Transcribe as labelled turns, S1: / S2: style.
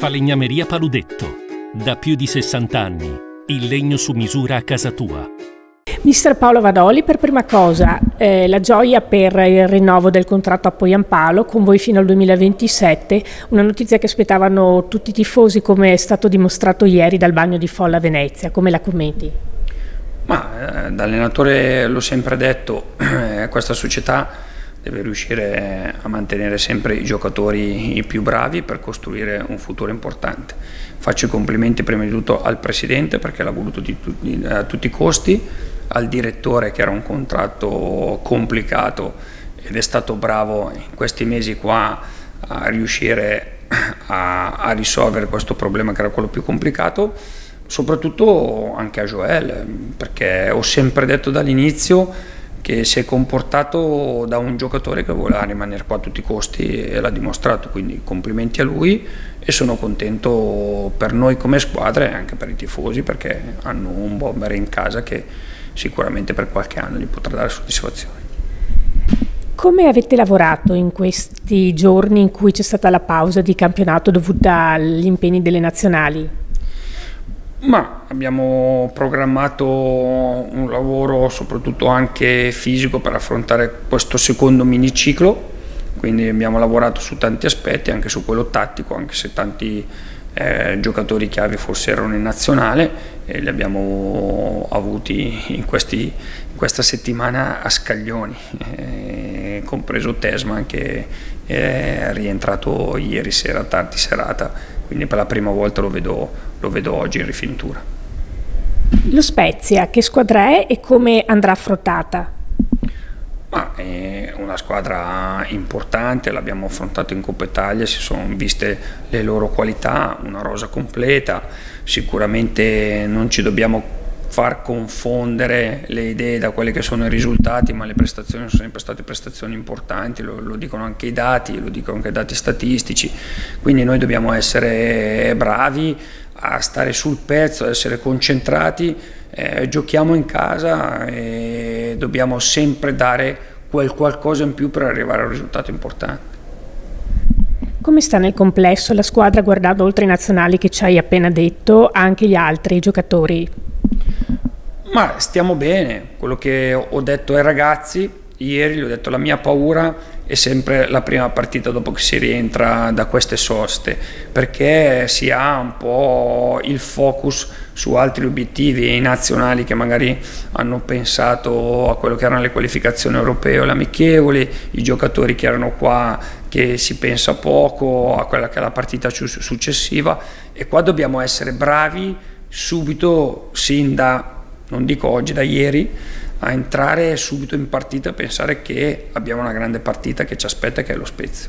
S1: Falegnameria Paludetto. Da più di 60 anni. Il legno su misura a casa tua.
S2: Mister Paolo Vadoli, per prima cosa, la gioia per il rinnovo del contratto a Poyampalo con voi fino al 2027, una notizia che aspettavano tutti i tifosi, come è stato dimostrato ieri dal bagno di folla a Venezia. Come la commenti?
S3: Ma da allenatore l'ho sempre detto, questa società deve riuscire a mantenere sempre i giocatori i più bravi per costruire un futuro importante. Faccio i complimenti prima di tutto al presidente perché l'ha voluto a tutti i costi, al direttore che era un contratto complicato ed è stato bravo in questi mesi qua a riuscire a risolvere questo problema che era quello più complicato, soprattutto anche a Joel, perché ho sempre detto dall'inizio che si è comportato da un giocatore che voleva rimanere qua a tutti i costi e l'ha dimostrato, quindi complimenti a lui e sono contento per noi come squadra e anche per i tifosi perché hanno un bomber in casa che sicuramente per qualche anno gli potrà dare soddisfazione.
S2: Come avete lavorato in questi giorni in cui c'è stata la pausa di campionato dovuta agli impegni delle nazionali?
S3: Ma abbiamo programmato un lavoro soprattutto anche fisico per affrontare questo secondo miniciclo, quindi abbiamo lavorato su tanti aspetti, anche su quello tattico, anche se tanti giocatori chiave forse erano in nazionale e li abbiamo avuti in questa settimana a scaglioni, compreso Tesman che è rientrato ieri sera, tardi serata, quindi per la prima volta lo vedo oggi in rifinitura.
S2: Lo Spezia, che squadra è e come andrà affrontata?
S3: Ma è una squadra importante, l'abbiamo affrontato in Coppa Italia, si sono viste le loro qualità, una rosa completa, sicuramente non ci dobbiamo far confondere le idee da quelli che sono i risultati, ma le prestazioni sono sempre state prestazioni importanti, lo dicono anche i dati, lo dicono anche i dati statistici, quindi noi dobbiamo essere bravi a stare sul pezzo, ad essere concentrati, giochiamo in casa e dobbiamo sempre dare quel qualcosa in più per arrivare a un risultato importante.
S2: Come sta nel complesso la squadra guardando oltre i nazionali che ci hai appena detto, anche gli altri giocatori?
S3: Ma stiamo bene, quello che ho detto ai ragazzi ieri, gli ho detto la mia paura è sempre la prima partita dopo che si rientra da queste soste, perché si ha un po' il focus su altri obiettivi nazionali che magari hanno pensato a quello che erano le qualificazioni europee o le amichevoli, i giocatori che erano qua che si pensa poco a quella che è la partita successiva e qua dobbiamo essere bravi subito, sin da, non dico oggi, da ieri, a entrare subito in partita e pensare che abbiamo una grande partita che ci aspetta, che è lo Spezia.